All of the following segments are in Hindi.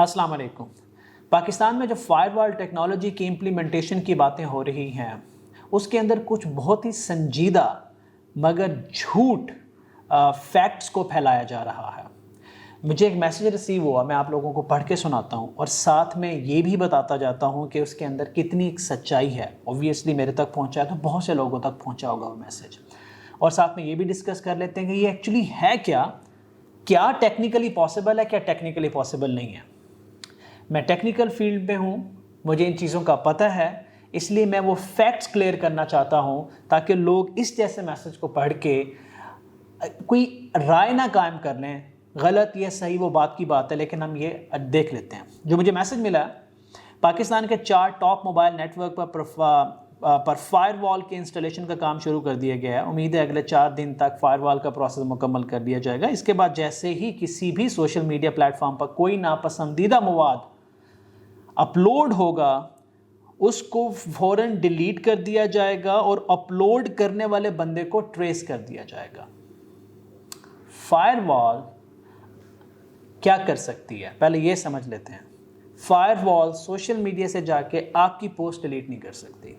अस्सलाम वालेकुम। पाकिस्तान में जो फायरवॉल टेक्नोलॉजी की इम्प्लीमेंटेशन की बातें हो रही हैं उसके अंदर कुछ बहुत ही संजीदा मगर झूठ फैक्ट्स को फैलाया जा रहा है। मुझे एक मैसेज रिसीव हुआ, मैं आप लोगों को पढ़ के सुनाता हूँ और साथ में ये भी बताता जाता हूँ कि उसके अंदर कितनी एक सच्चाई है। ऑब्वियसली मेरे तक पहुँचा है तो बहुत से लोगों तक पहुँचा होगा वो मैसेज, और साथ में ये भी डिस्कस कर लेते हैं कि ये एक्चुअली है क्या टेक्निकली पॉसिबल है, क्या टेक्निकली पॉसिबल नहीं है। मैं टेक्निकल फील्ड में हूँ, मुझे इन चीज़ों का पता है, इसलिए मैं वो फैक्ट्स क्लियर करना चाहता हूँ ताकि लोग इस जैसे मैसेज को पढ़ के कोई राय ना कायम कर लें, गलत या सही वो बात की बात है, लेकिन हम ये देख लेते हैं। जो मुझे मैसेज मिला, पाकिस्तान के 4 टॉप मोबाइल नेटवर्क पर फायरवॉल के इंस्टॉलेशन का काम शुरू कर दिया गया है। उम्मीद है अगले 4 दिन तक फायरवॉल का प्रोसेस मुकम्मल कर दिया जाएगा। इसके बाद जैसे ही किसी भी सोशल मीडिया प्लेटफॉर्म पर कोई नापसंदीदा मवाद अपलोड होगा उसको फ़ौरन डिलीट कर दिया जाएगा और अपलोड करने वाले बंदे को ट्रेस कर दिया जाएगा। फायरवॉल क्या कर सकती है, पहले ये समझ लेते हैं। फायरवॉल सोशल मीडिया से जाके आपकी पोस्ट डिलीट नहीं कर सकती।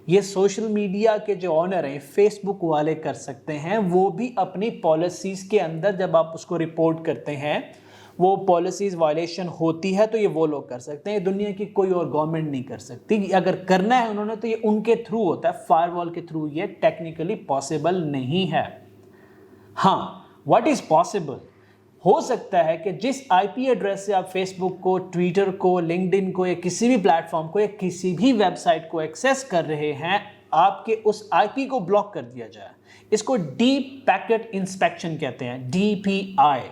ये सोशल मीडिया के जो ऑनर हैं, फेसबुक वाले कर सकते हैं, वो भी अपनी पॉलिसीज़ के अंदर जब आप उसको रिपोर्ट करते हैं, वो पॉलिसीज़ वायलेशन होती है तो ये वो लोग कर सकते हैं। दुनिया की कोई और गवर्नमेंट नहीं कर सकती। अगर करना है उन्होंने तो ये उनके थ्रू होता है, फायरवॉल के थ्रू ये टेक्निकली पॉसिबल नहीं है। हाँ, व्हाट इज़ पॉसिबल, हो सकता है कि जिस आईपी एड्रेस से आप फेसबुक को, ट्विटर को, लिंक्डइन को या किसी भी प्लेटफॉर्म को या किसी भी वेबसाइट को एक्सेस कर रहे हैं, आपके उस आईपी को ब्लॉक कर दिया जाए। इसको डीप पैकेट इंस्पेक्शन कहते हैं, डीपीआई।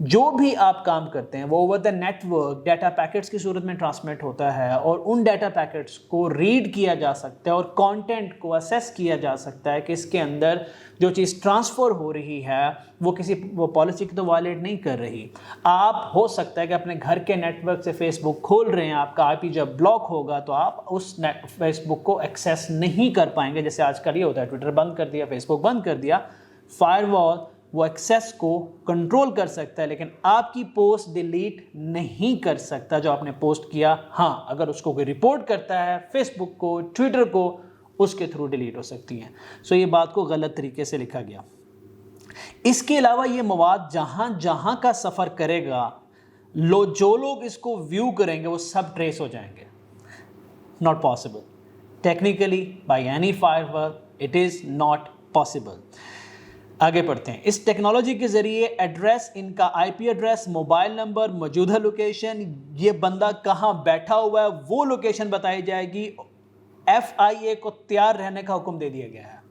जो भी आप काम करते हैं वो over the network data packets की सूरत में ट्रांसमिट होता है और उन डाटा पैकेट्स को रीड किया जा सकता है और कंटेंट को असेस किया जा सकता है कि इसके अंदर जो चीज़ ट्रांसफ़र हो रही है वो पॉलिसी की तो वायलेट नहीं कर रही। आप हो सकता है कि अपने घर के नेटवर्क से फेसबुक खोल रहे हैं, आपका आईपी जब ब्लॉक होगा तो आप उस फेसबुक को एक्सेस नहीं कर पाएंगे। जैसे आजकल ये होता है, ट्विटर बंद कर दिया, फेसबुक बंद कर दिया, फायरवॉल वो एक्सेस को कंट्रोल कर सकता है लेकिन आपकी पोस्ट डिलीट नहीं कर सकता जो आपने पोस्ट किया। हाँ, अगर उसको कोई रिपोर्ट करता है फेसबुक को, ट्विटर को, उसके थ्रू डिलीट हो सकती है। सो ये बात को गलत तरीके से लिखा गया। इसके अलावा ये मवाद जहां जहां का सफ़र करेगा, जो लोग इसको व्यू करेंगे वो सब ट्रेस हो जाएंगे। Not possible technically by any firewall, it is not possible. आगे पढ़ते हैं। इस टेक्नोलॉजी के ज़रिए एड्रेस, इनका आईपी एड्रेस, मोबाइल नंबर, मौजूदा लोकेशन, ये बंदा कहाँ बैठा हुआ है वो लोकेशन बताई जाएगी। FIA को तैयार रहने का हुक्म दे दिया गया है।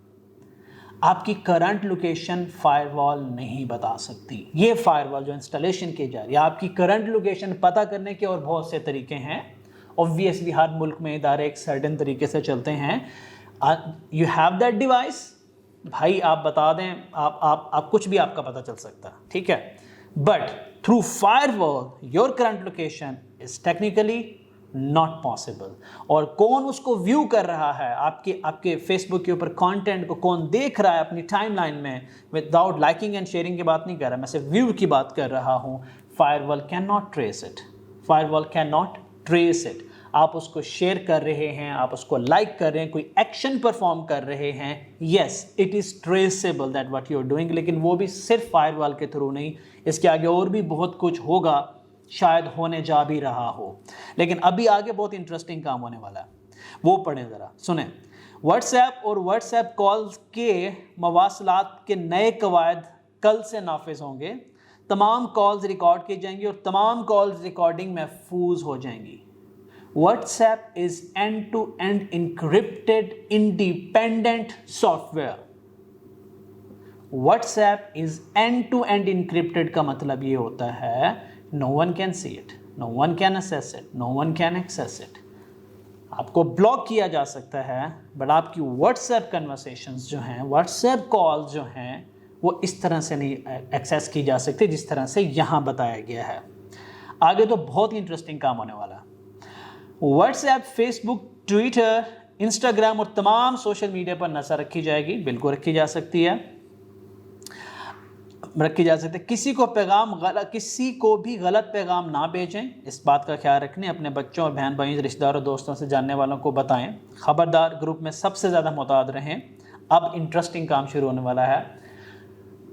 आपकी करंट लोकेशन फायरवॉल नहीं बता सकती। ये फायरवॉल जो इंस्टॉलेशन की जा रही है, आपकी करंट लोकेशन पता करने के और बहुत से तरीके हैं। ऑब्वियसली हर मुल्क में इदारे एक सर्टेन तरीके से चलते हैं। यू हैव दैट डिवाइस, भाई आप बता दें, आप कुछ भी आपका पता चल सकता है, ठीक है। But through firewall your current location is technically not possible. और कौन उसको व्यू कर रहा है, आपके फेसबुक के ऊपर कंटेंट को कौन देख रहा है अपनी टाइमलाइन में, विदाउट लाइकिंग एंड शेयरिंग की बात नहीं कर रहा, मैं सिर्फ व्यू की बात कर रहा हूँ। Firewall can not trace it, firewall can not trace it. आप उसको शेयर कर रहे हैं, आप उसको लाइक कर रहे हैं, कोई एक्शन परफॉर्म कर रहे हैं, yes it is traceable that what you are doing, लेकिन वो भी सिर्फ फायरवॉल के थ्रू नहीं, इसके आगे और भी बहुत कुछ होगा, शायद होने जा भी रहा हो। लेकिन अभी आगे बहुत इंटरेस्टिंग काम होने वाला है, वो पढ़ें ज़रा, सुने। व्हाट्सएप और व्हाट्सएप कॉल्स के मवासलात के नए कवायद कल से नाफिज होंगे। तमाम कॉल्स रिकॉर्ड की जाएंगी और तमाम कॉल्स रिकॉर्डिंग महफूज हो जाएंगी। WhatsApp is end-to-end encrypted independent software. WhatsApp is end-to-end encrypted का मतलब ये होता है no one can see it, no one can access it, no one can access it. आपको ब्लॉक किया जा सकता है बट आपकी WhatsApp कन्वर्सेशंस जो हैं, WhatsApp कॉल्स जो हैं, वो इस तरह से नहीं एक्सेस की जा सकती जिस तरह से यहाँ बताया गया है। आगे तो बहुत ही इंटरेस्टिंग काम होने वाला है। व्हाट्सएप, फेसबुक, ट्विटर, इंस्टाग्राम और तमाम सोशल मीडिया पर नज़र रखी जाएगी, बिल्कुल रखी जा सकती है। रखी जा सकती है। किसी को भी गलत पैगाम ना भेजें, इस बात का ख्याल रखें। अपने बच्चों और बहन भाइयों, रिश्तेदारों, दोस्तों से, जानने वालों को बताएं। खबरदार, ग्रुप में सबसे ज़्यादा मुताद रहें। अब इंटरेस्टिंग काम शुरू होने वाला है।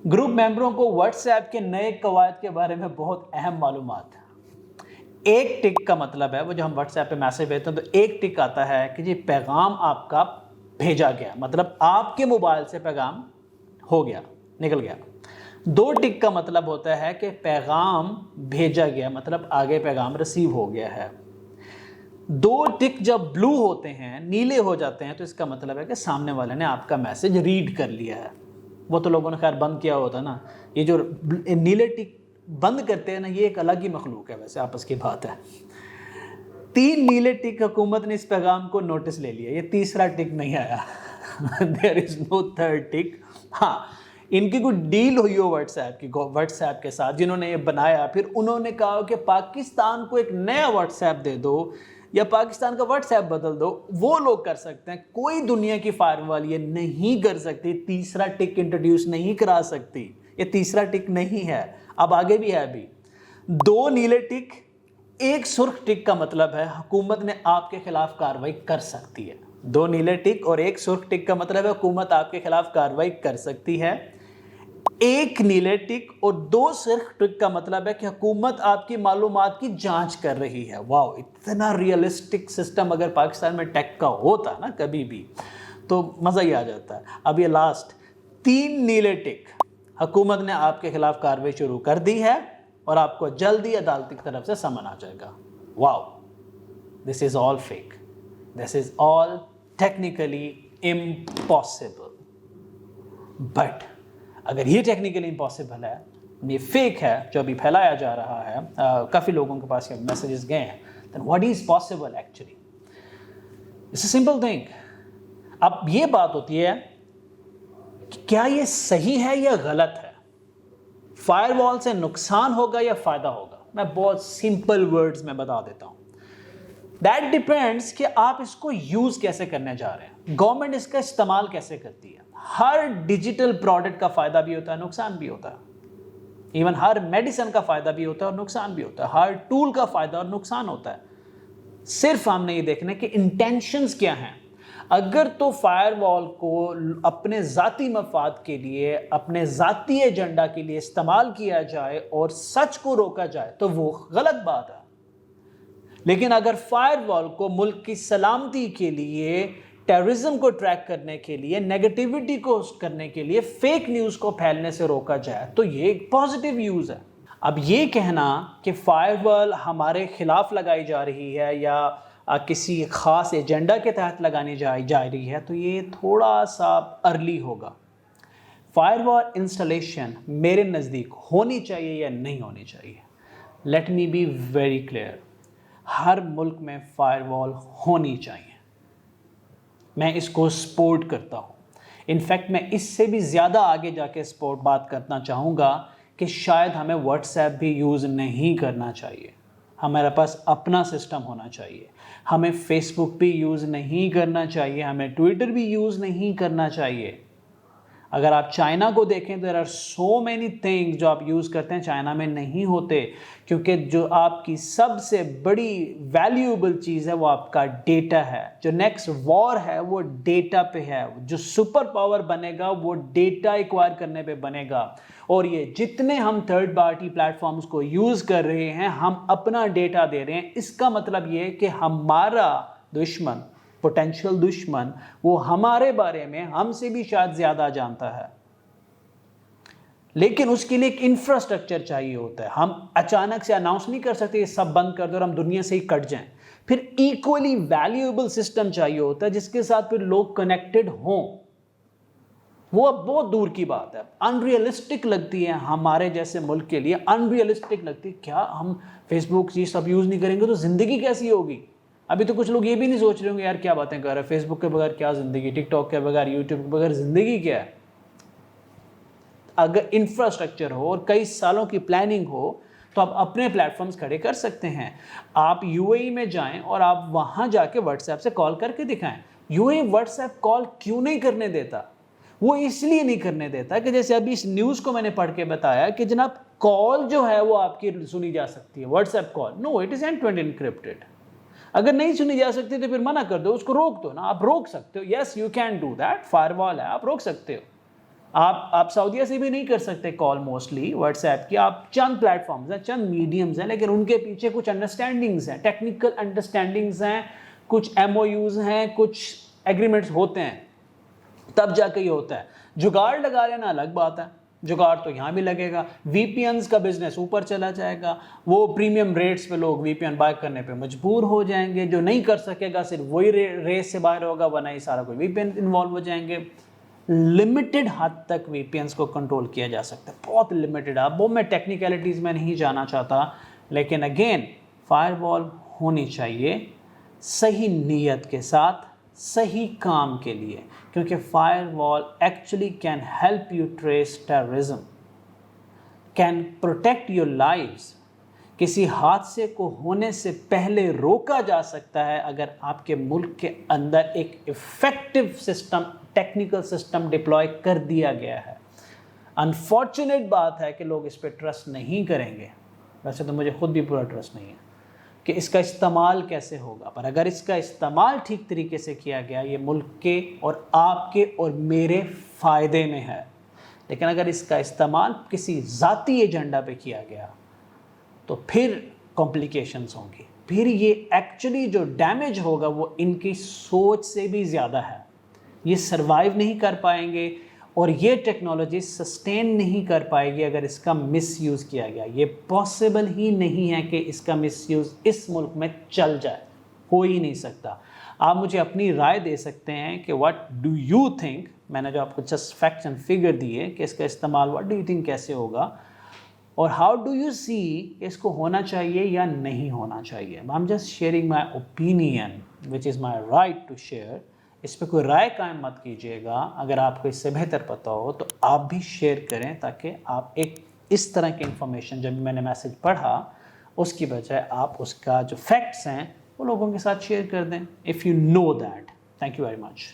ग्रुप मेंबरों को व्हाट्सएप के नए कवायद के बारे में बहुत अहम मालूमात। एक टिक का मतलब है, वो जो हम व्हाट्सएप पे मैसेज भेजते हैं तो एक टिक आता है कि जी पैगाम आपका भेजा गया, मतलब आपके मोबाइल से पैगाम हो गया, निकल गया। 2 टिक का मतलब होता है कि पैगाम भेजा गया, मतलब आगे पैगाम रिसीव हो गया है। 2 टिक जब ब्लू होते हैं, नीले हो जाते हैं, तो इसका मतलब है कि सामने वाले ने आपका मैसेज रीड कर लिया है। वो तो लोगों ने खैर बंद किया होता ना, ये जो नीले टिक बंद करते हैं ना, ये एक अलग ही मखलूक है, वैसे आपस की बात है। 3 नीले टिक हुकूमत ने इस पैगाम को नोटिस ले लिया, ये तीसरा टिक नहीं आया। देयर इज नो थर्ड टिक। हाँ, इनकी कोई डील हुई हो व्हाट्सएप के साथ, जिन्होंने ये बनाया, फिर उन्होंने कहा कि पाकिस्तान को एक नया व्हाट्सएप दे दो या पाकिस्तान का व्हाट्सएप बदल दो, वो लोग कर सकते हैं। कोई दुनिया की फायरवॉल ये नहीं कर सकती, तीसरा टिक इंट्रोड्यूस नहीं करा सकती। ये तीसरा टिक नहीं है, अब आगे भी है। अभी 2 नीले टिक, 1 सुर्ख टिक का मतलब है हुकूमत ने आपके खिलाफ कार्रवाई कर सकती है। 2 नीले टिक और 1 सुर्ख टिक का मतलब है हुकूमत आपके खिलाफ कार्रवाई कर सकती है। 1 नीले टिक और 2 सुर्ख टिक का मतलब है कि हुकूमत आपकी मालूमात की जांच कर रही है। वाओ, इतना रियलिस्टिक सिस्टम अगर पाकिस्तान में टेक का होता ना कभी भी, तो मज़ा ही आ जाता है। अब ये लास्ट 3 नीले टिक, हुकूमत ने आपके खिलाफ कार्रवाई शुरू कर दी है और आपको जल्दी अदालत की तरफ से समन आ जाएगा। Wow, this is all fake, this is all technically impossible. But अगर ये टेक्निकली इम्पॉसिबल है, ये फेक है जो अभी फैलाया जा रहा है, काफ़ी लोगों के पास ये मैसेजेस गए हैं, then what is possible actually? It's a simple thing. अब ये बात होती है कि क्या ये सही है या गलत है? फायरवॉल से नुकसान होगा या फायदा होगा? मैं बहुत सिंपल वर्ड्स में बता देता हूं। दैट डिपेंड्स कि आप इसको यूज कैसे करने जा रहे हैं, गवर्नमेंट इसका इस्तेमाल कैसे करती है। हर डिजिटल प्रोडक्ट का फायदा भी होता है, नुकसान भी होता है। इवन हर मेडिसिन का फायदा भी होता है और नुकसान भी होता है। हर टूल का फायदा और नुकसान होता है। सिर्फ हमने ये देखना कि इंटेंशंस क्या हैं। अगर तो फायरवॉल को अपने ज़ाती मफाद के लिए, अपने ज़ाती एजेंडा के लिए इस्तेमाल किया जाए और सच को रोका जाए तो वो गलत बात है। लेकिन अगर फायरवॉल को मुल्क की सलामती के लिए, टेररिज्म को ट्रैक करने के लिए, नेगेटिविटी को करने के लिए, फेक न्यूज़ को फैलने से रोका जाए तो ये एक पॉजिटिव यूज़ है। अब ये कहना कि फायरवॉल हमारे खिलाफ लगाई जा रही है या किसी ख़ास एजेंडा के तहत लगानी जा रही है, तो ये थोड़ा सा अर्ली होगा। फायरवॉल इंस्टॉलेशन मेरे नज़दीक होनी चाहिए या नहीं होनी चाहिए? Let me be very clear, हर मुल्क में फायरवॉल होनी चाहिए। मैं इसको सपोर्ट करता हूँ। इनफैक्ट मैं इससे भी ज़्यादा आगे जाके सपोर्ट बात करना चाहूँगा कि शायद हमें व्हाट्सएप भी यूज़ नहीं करना चाहिए। हमारे पास अपना सिस्टम होना चाहिए। हमें फेसबुक भी यूज़ नहीं करना चाहिए, हमें ट्विटर भी यूज़ नहीं करना चाहिए। अगर आप चाइना को देखें, there are so many things जो आप यूज़ करते हैं चाइना में नहीं होते, क्योंकि जो आपकी सबसे बड़ी वैल्यूएबल चीज़ है वो आपका डेटा है। जो नेक्स्ट वॉर है वो डेटा पे है। जो सुपर पावर बनेगा वो डेटा एक्वायर करने पे बनेगा। और ये जितने हम थर्ड पार्टी प्लेटफॉर्म्स को यूज़ कर रहे हैं, हम अपना डेटा दे रहे हैं। इसका मतलब ये कि हमारा दुश्मन, पोटेंशियल दुश्मन, वो हमारे बारे में हमसे भी शायद ज़्यादा जानता है। लेकिन उसके लिए एक इंफ्रास्ट्रक्चर चाहिए होता है। हम अचानक से अनाउंस नहीं कर सकते ये सब बंद कर दो और हम दुनिया से ही कट जाएं। फिर इक्वली वैल्यूएबल सिस्टम चाहिए होता है जिसके साथ फिर लोग कनेक्टेड हों। वो अब बहुत दूर की बात है, अनरियलिस्टिक लगती है हमारे जैसे मुल्क के लिए। अनरियलिस्टिक लगती है, क्या हम फेसबुक ये सब यूज़ नहीं करेंगे तो ज़िंदगी कैसी होगी? अभी तो कुछ लोग ये भी नहीं सोच रहे होंगे यार क्या बातें कर रहे हैं, फेसबुक के बगैर क्या ज़िंदगी, टिकटॉक के बगैर, यूट्यूब के बगैर ज़िंदगी क्या है? अगर इंफ्रास्ट्रक्चर हो और कई सालों की प्लानिंग हो तो आप अपने प्लेटफॉर्म्स खड़े कर सकते हैं। आप यूएई में जाएं और आप वहाँ जाके व्हाट्सएप से कॉल करके दिखाएं। यूएई व्हाट्सएप कॉल क्यों नहीं करने देता? वो इसलिए नहीं करने देता कि जैसे अभी इस न्यूज़ को मैंने पढ़ के बताया कि जनाब कॉल जो है वो आपकी सुनी जा सकती है, WhatsApp call, no it is end to end encrypted. अगर नहीं सुनी जा सकती तो फिर मना कर दो, उसको रोक दो ना, आप रोक सकते हो, yes you can do that, firewall है, आप रोक सकते हो। आप सऊदीया से भी नहीं कर सकते कॉल मोस्टली व्हाट्सएप की, आप चंद प्लेटफॉर्म्स हैं, चंद मीडियम्स हैं, लेकिन उनके पीछे कुछ अंडरस्टैंडिंग्स हैं, टेक्निकल अंडरस्टैंडिंग्स हैं, कुछ MOUs हैं, कुछ एग्रीमेंट्स होते हैं, तब जाके ये होता है। जुगाड़ लगा लेना अलग बात है, जुगाड़ तो यहाँ भी लगेगा। VPNs का बिजनेस ऊपर चला जाएगा, वो प्रीमियम रेट्स पे लोग VPN बाय करने पे मजबूर हो जाएंगे, जो नहीं कर सकेगा सिर्फ वही रेस से बाहर होगा, वरना ही सारा कोई VPN इन्वॉल्व हो जाएंगे। लिमिटेड हद तक VPNs को कंट्रोल किया जा सकता है, बहुत लिमिटेड। अब वो मैं टेक्निकलिटीज़ में नहीं जाना चाहता, लेकिन अगेन फायरवॉल होनी चाहिए सही नीयत के साथ, सही काम के लिए, क्योंकि firewall actually can help you trace terrorism, can protect your lives. किसी हादसे को होने से पहले रोका जा सकता है अगर आपके मुल्क के अंदर एक effective system, technical system deploy कर दिया गया है। अनफॉर्चुनेट बात है कि लोग इस पर ट्रस्ट नहीं करेंगे, वैसे तो मुझे खुद भी पूरा ट्रस्ट नहीं है कि इसका इस्तेमाल कैसे होगा, पर अगर इसका इस्तेमाल ठीक तरीके से किया गया, ये मुल्क के और आपके और मेरे फ़ायदे में है। लेकिन अगर इसका इस्तेमाल किसी ज़ाती एजेंडा पे किया गया तो फिर कॉम्प्लिकेशंस होंगी, फिर ये एक्चुअली जो डैमेज होगा वो इनकी सोच से भी ज़्यादा है। ये सर्वाइव नहीं कर पाएंगे और ये टेक्नोलॉजी सस्टेन नहीं कर पाएगी अगर इसका मिसयूज़ किया गया। ये पॉसिबल ही नहीं है कि इसका मिसयूज़ इस मुल्क में चल जाए, हो ही नहीं सकता। आप मुझे अपनी राय दे सकते हैं कि व्हाट डू यू थिंक, मैंने जो आपको जस्ट फैक्ट्स एंड फिगर दिए कि इसका इस्तेमाल व्हाट डू यू थिंक कैसे होगा, और हाउ डू यू सी इसको होना चाहिए या नहीं होना चाहिए। I am just sharing my opinion which is my right to share. इस पर कोई राय कायम मत कीजिएगा, अगर आपको इससे बेहतर पता हो तो आप भी शेयर करें, ताकि आप एक इस तरह की इंफॉर्मेशन जब मैंने मैसेज पढ़ा उसकी बजाय आप उसका जो फैक्ट्स हैं वो लोगों के साथ शेयर कर दें, if you know that. Thank you very much.